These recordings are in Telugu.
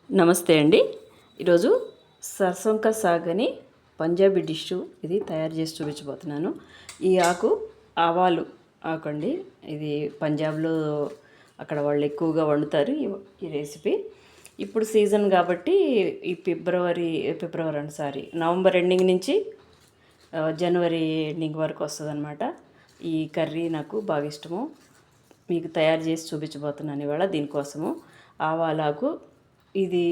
నమస్తే అండి. ఈరోజు సర్సోం కా సాగ్ అని పంజాబీ డిష్ ఇది తయారు చేసి చూపించబోతున్నాను. ఈ ఆకు ఆవాలు ఆకు అండి. ఇది పంజాబ్లో అక్కడ వాళ్ళు ఎక్కువగా వండుతారు ఈ రెసిపీ. ఇప్పుడు సీజన్ కాబట్టి ఈ నవంబర్ ఎండింగ్ నుంచి జనవరి ఎండింగ్ వరకు వస్తుందన్నమాట. ఈ కర్రీ నాకు బాగా ఇష్టము. మీకు తయారు చేసి చూపించబోతున్నాను ఇవాళ. దీనికోసము ఆవాలాకు ఇది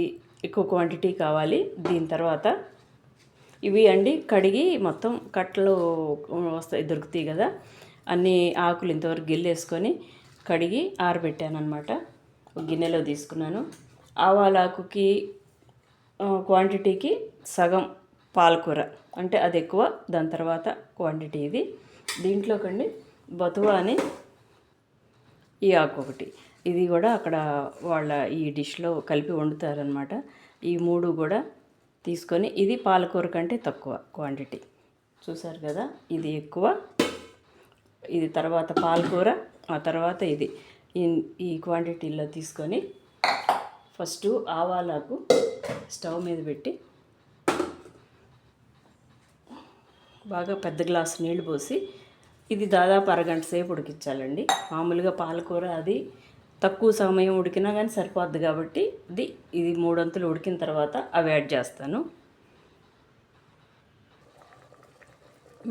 ఎక్కువ క్వాంటిటీ కావాలి. దీని తర్వాత ఇవి అండి కడిగి మొత్తం కట్టలు దొరుకుతాయి కదా, అన్ని ఆకులు ఇంతవరకు గిల్లేసుకొని కడిగి ఆరబెట్టాను అనమాట. ఒక గిన్నెలో తీసుకున్నాను. ఆవాలాకుకి క్వాంటిటీకి సగం పాలకూర అంటే అది ఎక్కువ, దాని తర్వాత క్వాంటిటీ ఇది. దీంట్లోకండి బతువా అని ఈ ఆకు ఒకటి, ఇది కూడా అక్కడ వాళ్ళ ఈ డిష్లో కలిపి వండుతారనమాట. ఈ మూడు కూడా తీసుకొని, ఇది పాలకూర కంటే తక్కువ క్వాంటిటీ చూసారు కదా, ఇది ఎక్కువ, ఇది తర్వాత పాలకూర, ఆ తర్వాత ఇది ఈ క్వాంటిటీలో తీసుకొని ఫస్ట్ ఆవాలకు స్టవ్ మీద పెట్టి బాగా పెద్ద గ్లాసు నీళ్లు పోసి ఇది దాదాపు అరగంట సేపు ఉడికించాలండి. మామూలుగా పాలకూర అది తక్కువ సమయం ఉడికినా కానీ సరిపోద్ది కాబట్టి ఇది మూడొంతులు ఉడికిన తర్వాత అవి యాడ్ చేస్తాను.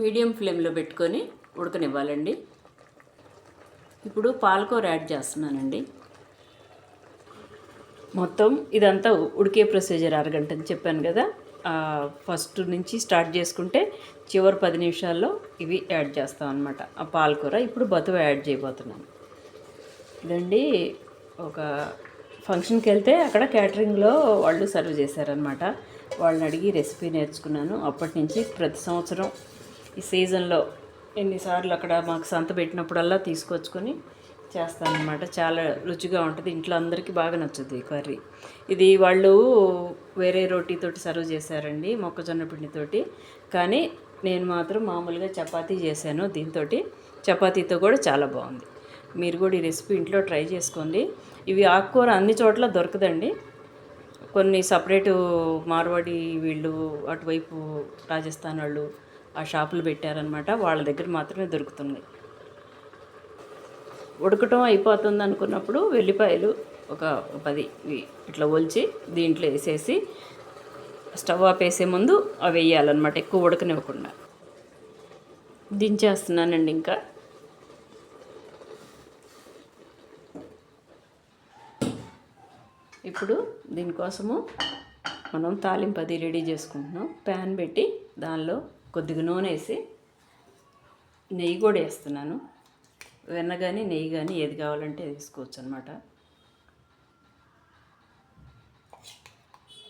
మీడియం ఫ్లేమ్లో పెట్టుకొని ఉడకనివ్వాలండి. ఇప్పుడు పాలకూర యాడ్ చేస్తున్నానండి. మొత్తం ఇదంతా ఉడికే ప్రొసీజర్ అరగంట అని చెప్పాను కదా. ఫస్ట్ నుంచి స్టార్ట్ చేసుకుంటే చివరి 10 నిమిషాల్లో ఇవి యాడ్ చేస్తాం అనమాట. ఆ పాలకూర ఇప్పుడు బతువ యాడ్ చేయబోతున్నాను. ఇదండి, ఒక ఫంక్షన్కి వెళ్తే అక్కడ క్యాటరింగ్లో వాళ్ళు సర్వ్ చేశారనమాట. వాళ్ళని అడిగి రెసిపీ నేర్చుకున్నాను. అప్పటి నుంచి ప్రతి సంవత్సరం ఈ సీజన్లో ఎన్నిసార్లు అక్కడ మాకు సంత పెట్టినప్పుడల్లా తీసుకొచ్చుకొని చేస్తానన్నమాట. చాలా రుచిగా ఉంటుంది. ఇంట్లో అందరికీ బాగా నచ్చుద్ది ఈ కర్రీ. ఇది వాళ్ళు వేరే రోటీతోటి సర్వ్ చేశారండి, మొక్కజొన్న పిండితోటి. కానీ నేను మాత్రం మామూలుగా చపాతీ చేశాను. దీంతో చపాతీతో కూడా చాలా బాగుంది. మీరు కూడా ఈ రెసిపీ ఇంట్లో ట్రై చేసుకోండి. ఇవి ఆకుకూర అన్ని చోట్ల దొరకదండి. కొన్ని సపరేటు మార్వాడి వీళ్ళు అటువైపు రాజస్థాన్ వాళ్ళు ఆ షాపులు పెట్టారనమాట. వాళ్ళ దగ్గర మాత్రమే దొరుకుతుంది. ఉడకటం అయిపోతుంది అనుకున్నప్పుడు వెల్లిపాయలు ఒక 10 ఇట్లా ఒలిచి దీంట్లో వేసేసి స్టవ్ ఆపేసే ముందు అవి వేయాలన్నమాట, ఎక్కువ ఉడకనివ్వకుండా. దించేస్తున్నానండి. ఇంకా ఇప్పుడు దీనికోసము మనం తాలింపు అది రెడీ చేసుకుంటున్నాం. ప్యాన్ పెట్టి దానిలో కొద్దిగా నూనె వేసి నెయ్యి కూడా వేస్తున్నాను. వెన్న కానీ నెయ్యి కానీ ఏది కావాలంటే వేసుకోవచ్చు అనమాట.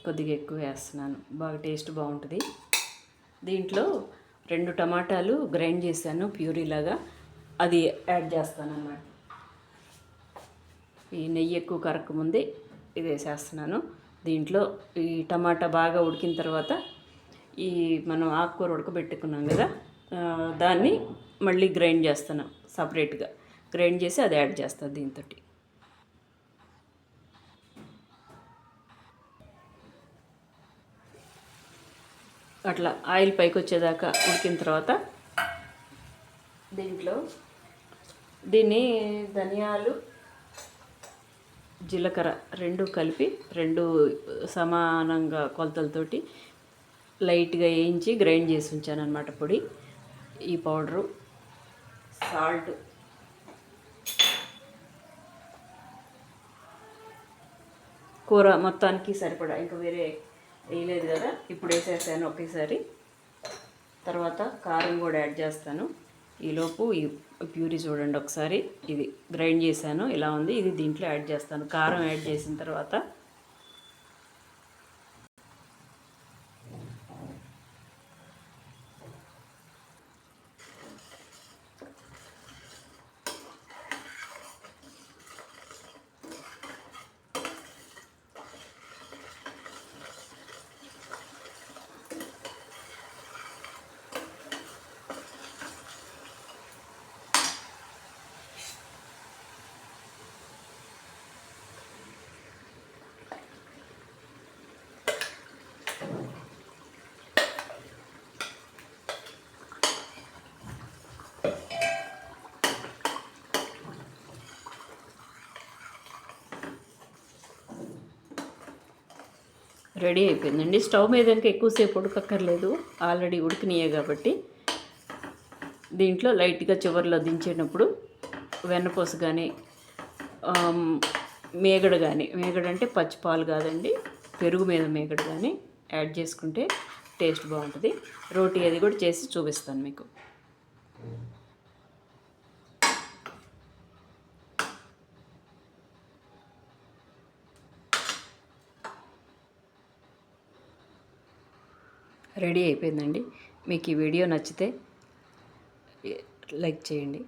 కొద్దిగా ఎక్కువ వేస్తున్నాను, బాగా టేస్ట్ బాగుంటుంది. దీంట్లో 2 టమాటాలు గ్రైండ్ చేశాను ప్యూరీలాగా, అది యాడ్ చేస్తాను అన్నమాట. ఈ నెయ్యి ఎక్కువ కరక్క ముందే ఇది వేసేస్తున్నాను. దీంట్లో ఈ టమాటా బాగా ఉడికిన తర్వాత ఈ మనం ఆకుకూర ఉడకబెట్టుకున్నాం కదా, దాన్ని మళ్ళీ గ్రైండ్ చేస్తాను. సపరేట్గా గ్రైండ్ చేసి అది యాడ్ చేస్తాను దీంతో. అట్లా ఆయిల్ పైకి వచ్చేదాకా ఉడికిన తర్వాత దీన్ని ధనియాలు జీలకర్ర 2 కలిపి 2 సమానంగా కొలతలతోటి లైట్గా వేయించి గ్రైండ్ చేసి ఉంచాను అనమాట పొడి. ఈ పౌడరు, సాల్ట్, కూర మొత్తానికి సరిపడా, ఇంకా వేరే వేయలేదు కదా, ఇప్పుడు వేసేసాను ఒకేసారి. తర్వాత కారం కూడా యాడ్ చేస్తాను. ఈలోపు ఈ ప్యూరీ చూడండి ఒకసారి, ఇది గ్రైండ్ చేశాను, ఇలా ఉంది. ఇది దీంట్లో యాడ్ చేస్తాను. కారం యాడ్ చేసిన తర్వాత రెడీ అయిపోయిందండి. స్టవ్ మీద ఇంకా ఎక్కువసేపు ఉడకక్కర్లేదు, ఆల్రెడీ ఉడికినాయే కాబట్టి. దీంట్లో లైట్గా చివరిలో దించేటప్పుడు వెన్నపూస కానీ మేగడ కానీ, మేగడ అంటే పచ్చిపాలు కాదండి, పెరుగు మీద మేగడ కానీ యాడ్ చేసుకుంటే టేస్ట్ బాగుంటుంది. రోటీ అది కూడా చేసి చూపిస్తాను మీకు. రెడీ అయిపోయిందండి. మీకు ఈ వీడియో నచ్చితే లైక్ చేయండి.